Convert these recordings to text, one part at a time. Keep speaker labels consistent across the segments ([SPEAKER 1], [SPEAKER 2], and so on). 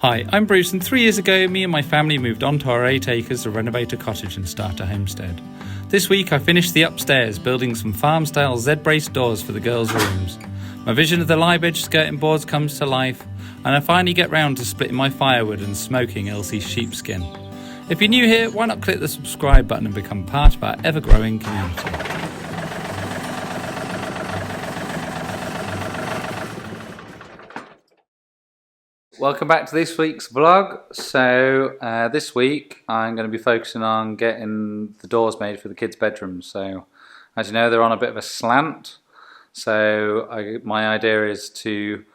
[SPEAKER 1] Hi, I'm Bruce, and 3 years ago, me and my family moved onto our 8 acres to renovate a cottage and start a homestead. This week, I finished the upstairs, building some farm-style Z-braced doors for the girls' rooms. My vision of the live edge skirting boards comes to life, and I finally get round to splitting my firewood and smoking Elsie's sheepskin. If you're new here, why not click the subscribe button and become part of our ever-growing community? Welcome back to this week's vlog. So this week I'm going to be focusing on getting the doors made for the kids' bedrooms. So as you know, they're on a bit of a slant. So my idea is to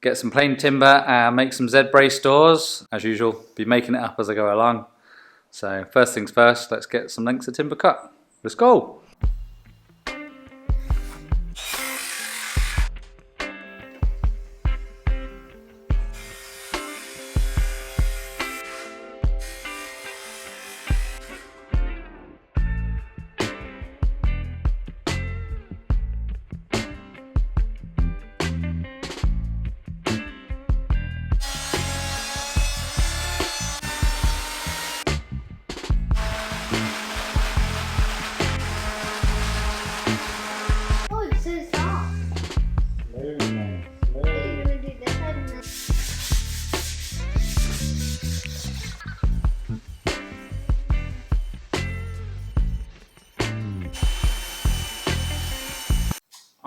[SPEAKER 1] get some plain timber and make some Z-brace doors. As usual, be making it up as I go along. So first things first, let's get some lengths of timber cut. Let's go!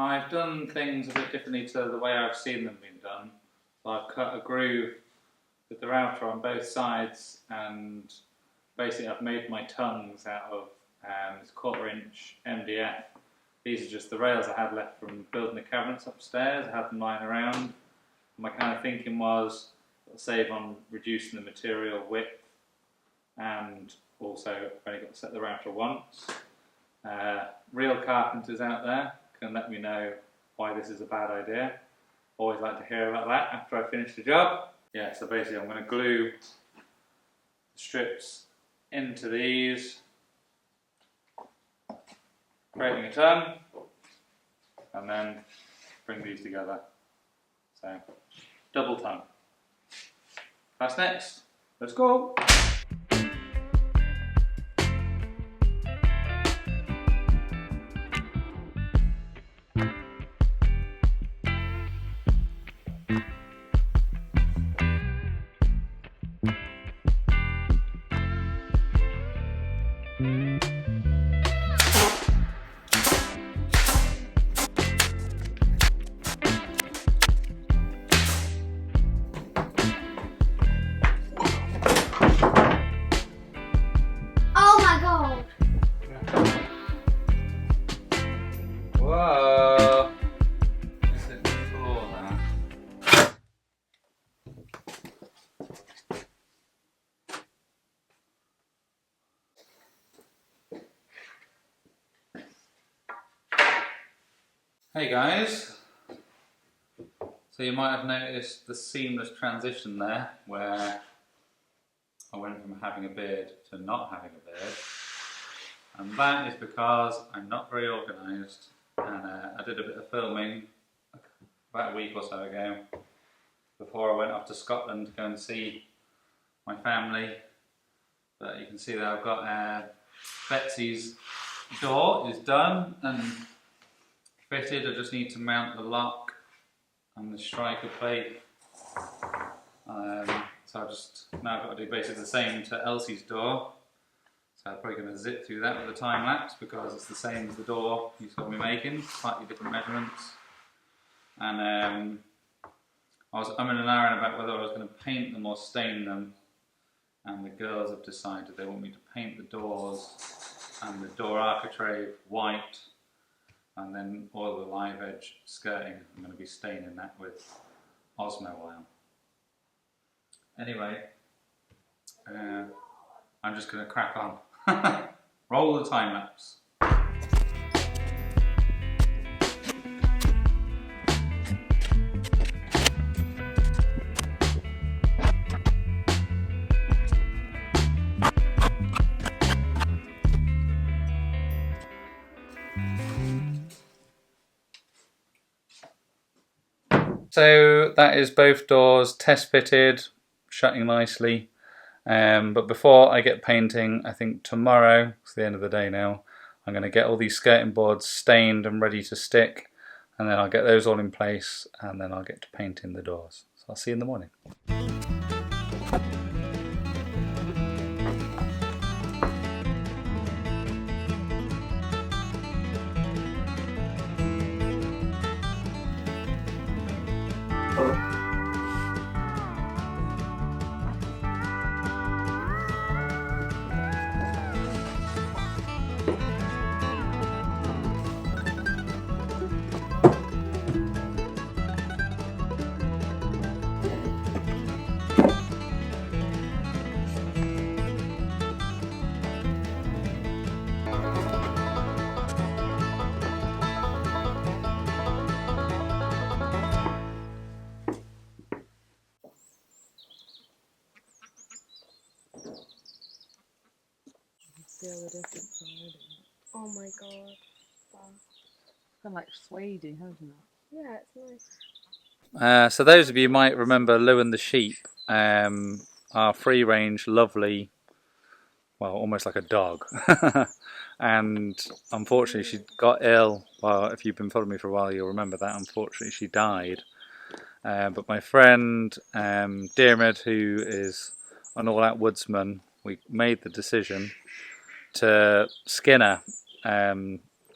[SPEAKER 1] I've done things a bit differently to the way I've seen them being done. So I've cut a groove with the router on both sides, and basically I've made my tongues out of this 1/4 inch MDF. These are just the rails I had left from building the cabinets upstairs. I had them lying around. My kind of thinking was save on reducing the material width, and also I've only got to set the router once. Real carpenters out there can let me know why this is a bad idea. Always like to hear about that after I finish the job. Yeah, so basically I'm going to glue the strips into these, creating a tongue, and then bring these together. So, double tongue. That's next. Let's go! Whoa! This is cool, man. Hey guys, so you might have noticed the seamless transition there where I went from having a beard to not having a beard, and that is because I'm not very organised, and I did a bit of filming about a week or so ago before I went off to Scotland to go and see my family. But you can see that I've got Betsy's door is done and fitted. I just need to mount the lock and the striker plate. So now I've got to do basically the same to Elsie's door. So I'm probably going to zip through that with a time lapse because it's the same as the door you saw me making, slightly different measurements. And I was umming and ahhing about whether I was going to paint them or stain them, and the girls have decided they want me to paint the doors and the door architrave white, and then all the live edge skirting I'm going to be staining that with Osmo oil. Anyway, I'm just going to crack on. Roll the time lapse. so that is both doors test fitted, shutting nicely. But before I get painting, I think tomorrow, it's the end of the day now, I'm going to get all these skirting boards stained and ready to stick, and then I'll get those all in place, and then I'll get to painting the doors. So I'll see you in the morning.
[SPEAKER 2] The other difference already.
[SPEAKER 3] Oh my god. Wow.
[SPEAKER 2] It's kind of like suede, hasn't it?
[SPEAKER 3] Yeah, it's nice.
[SPEAKER 1] So those of you might remember Lou and the sheep, our free range, lovely, well, almost like a dog. And unfortunately she got ill. Well, if you've been following me for a while, you'll remember that. Unfortunately she died. But my friend Diarmid, who is an all-out woodsman, we made the decision to skin her,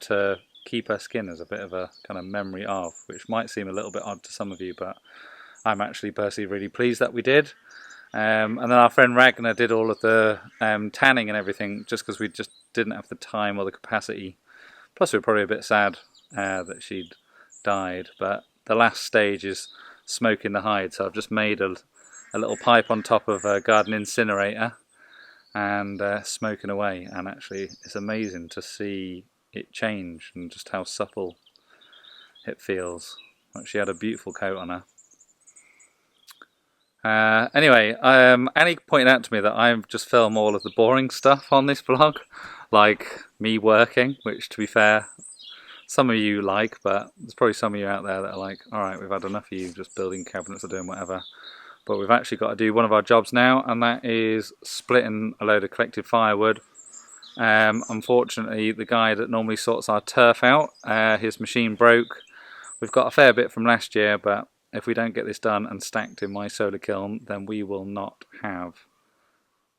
[SPEAKER 1] to keep her skin as a bit of a kind of memory of, which might seem a little bit odd to some of you, but I'm actually personally really pleased that we did. And then our friend Ragnar did all of the tanning and everything, just because we just didn't have the time or the capacity. Plus we were probably a bit sad that she'd died, but the last stage is smoking the hide, so I've just made a little pipe on top of a garden incinerator and smoking away, and actually it's amazing to see it change and just how supple it feels. She had a beautiful coat on her. Anyway, Annie pointed out to me that I just film all of the boring stuff on this vlog, like me working, which to be fair, some of you like, but there's probably some of you out there that are like, alright, we've had enough of you just building cabinets or doing whatever. But we've actually got to do one of our jobs now, and that is splitting a load of collected firewood. Unfortunately, the guy that normally sorts our turf out, his machine broke. We've got a fair bit from last year, but if we don't get this done and stacked in my solar kiln, then we will not have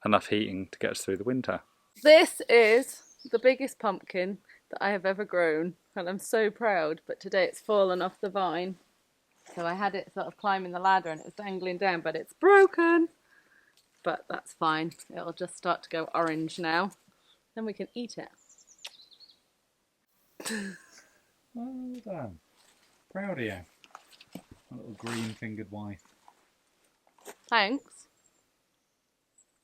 [SPEAKER 1] enough heating to get us through the winter.
[SPEAKER 2] This is the biggest pumpkin that I have ever grown, and I'm so proud, but today it's fallen off the vine. So I had it sort of climbing the ladder and it was dangling down, but it's broken. But that's fine. It'll just start to go orange now. Then we can eat it.
[SPEAKER 1] Well done. Proud of you. My little green-fingered wife.
[SPEAKER 2] Thanks.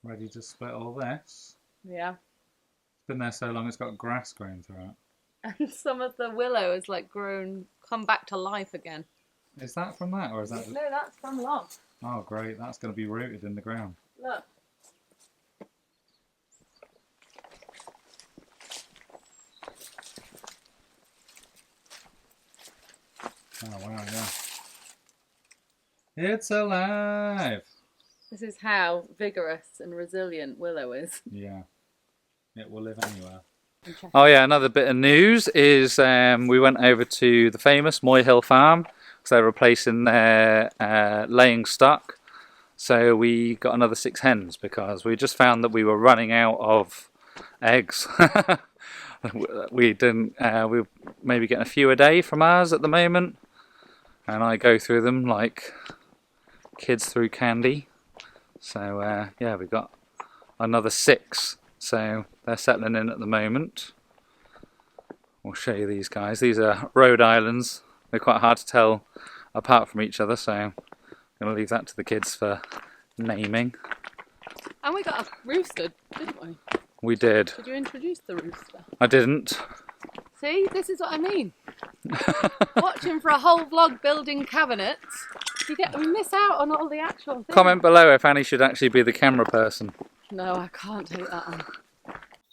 [SPEAKER 1] Ready to split all this.
[SPEAKER 2] Yeah.
[SPEAKER 1] It's been there so long it's got grass growing through it.
[SPEAKER 2] And some of the willow has like come back to life again.
[SPEAKER 1] Is that from that, or is that...
[SPEAKER 2] No, that's from long.
[SPEAKER 1] Oh great, that's going to be rooted in the ground.
[SPEAKER 2] Look.
[SPEAKER 1] Oh wow, yeah. It's alive!
[SPEAKER 2] This is how vigorous and resilient willow is.
[SPEAKER 1] Yeah. It will live anywhere. Oh yeah, another bit of news is we went over to the famous Moy Hill farm because they're replacing their laying stock. So we got another 6 hens because we just found that we were running out of eggs. We didn't. We're maybe getting a few a day from ours at the moment, and I go through them like kids through candy. So yeah, we've got another 6. So they're settling in at the moment. We'll show you these guys. These are Rhode Islands. They're quite hard to tell apart from each other, so I'm going to leave that to the kids for naming.
[SPEAKER 2] And we got a rooster, didn't we?
[SPEAKER 1] We did.
[SPEAKER 2] Did you introduce the rooster?
[SPEAKER 1] I didn't.
[SPEAKER 2] See, this is what I mean. Watching for a whole vlog building cabinets, we miss out on all the actual things.
[SPEAKER 1] Comment below if Annie should actually be the camera person.
[SPEAKER 2] No, I can't take that on.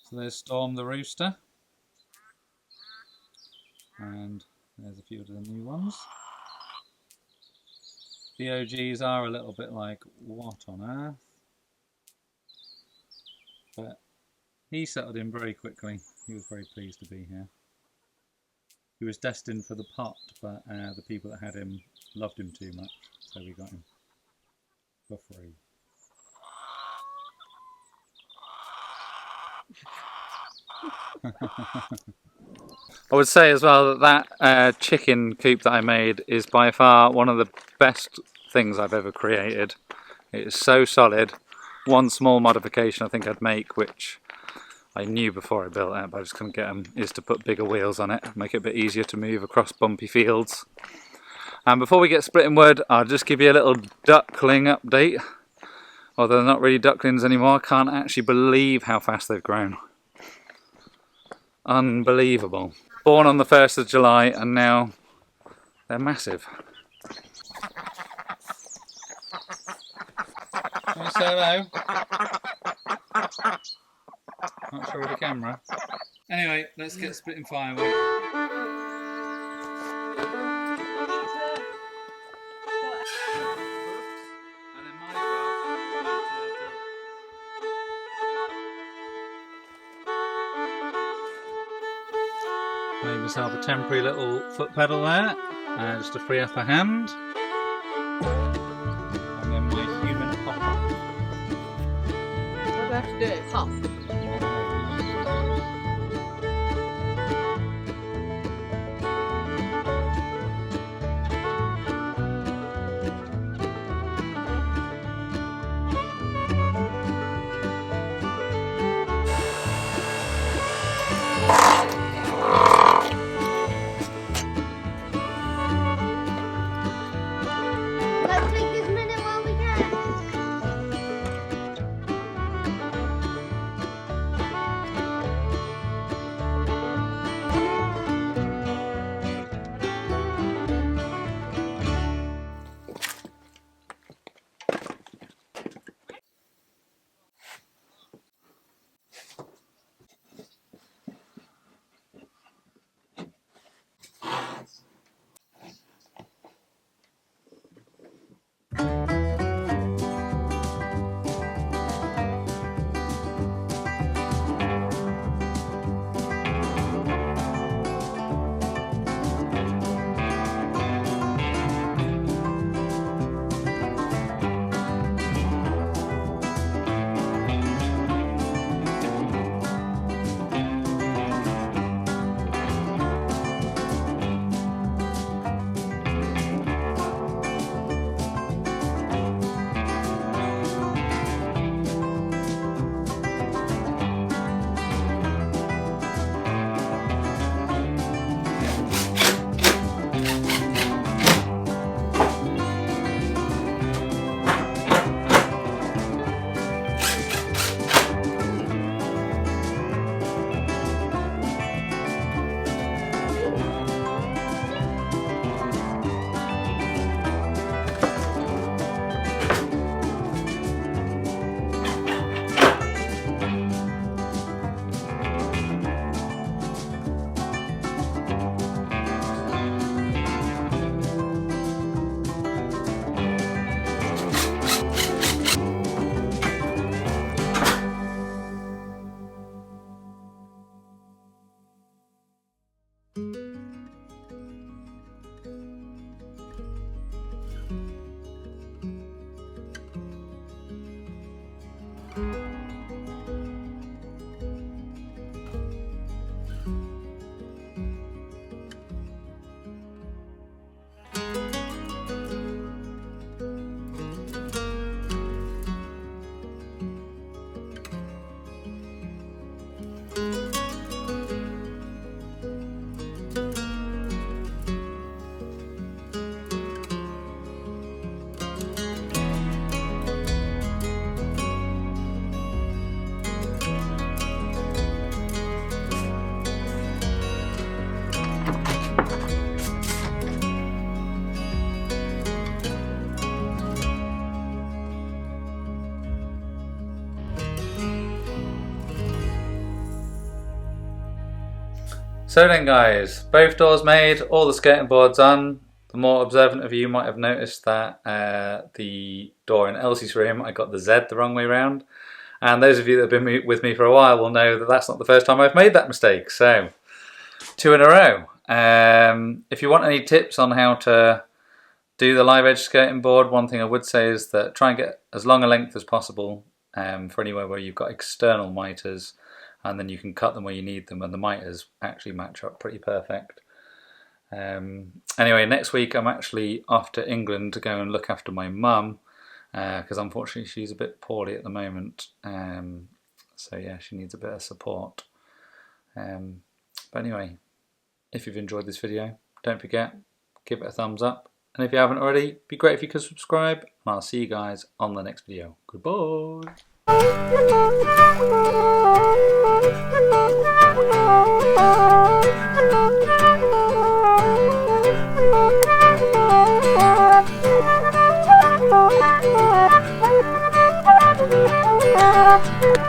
[SPEAKER 1] So there's Storm the rooster. And there's a few of the new ones. the OGs are a little bit like, what on earth? But he settled in very quickly. He was very pleased to be here. He was destined for the pot, but the people that had him loved him too much, so we got him for free. I would say as well that chicken coop that I made is by far one of the best things I've ever created. It is so solid. One small modification I think I'd make, which I knew before I built it but I just couldn't get them, is to put bigger wheels on it, make it a bit easier to move across bumpy fields. And before we get splitting wood, I'll just give you a little duckling update. Although they're not really ducklings anymore, I can't actually believe how fast they've grown. Unbelievable. Born on the 1st of July and now they're massive. Can you say hello? Not sure with the camera. Anyway, let's get splitting firewood. Made myself a temporary little foot pedal there, just to free up a hand. And then my human hopper.
[SPEAKER 2] What do I have to do? It hop.
[SPEAKER 3] Let's take this minute while we can.
[SPEAKER 1] So then guys, both doors made, all the skirting boards on, The more observant of you might have noticed that the door in Elsie's room, I got the Z the wrong way round. And those of you that have been with me for a while will know that that's not the first time I've made that mistake. So, 2 in a row. If you want any tips on how to do the live edge skirting board, one thing I would say is that try and get as long a length as possible for anywhere where you've got external miters, and then you can cut them where you need them, and the miters actually match up pretty perfect. Anyway, next week I'm actually off to England to go and look after my mum, because unfortunately she's a bit poorly at the moment. So yeah, she needs a bit of support. But anyway, if you've enjoyed this video, don't forget, give it a thumbs up. And if you haven't already, it'd be great if you could subscribe. And I'll see you guys on the next video. Goodbye.
[SPEAKER 3] Thank you.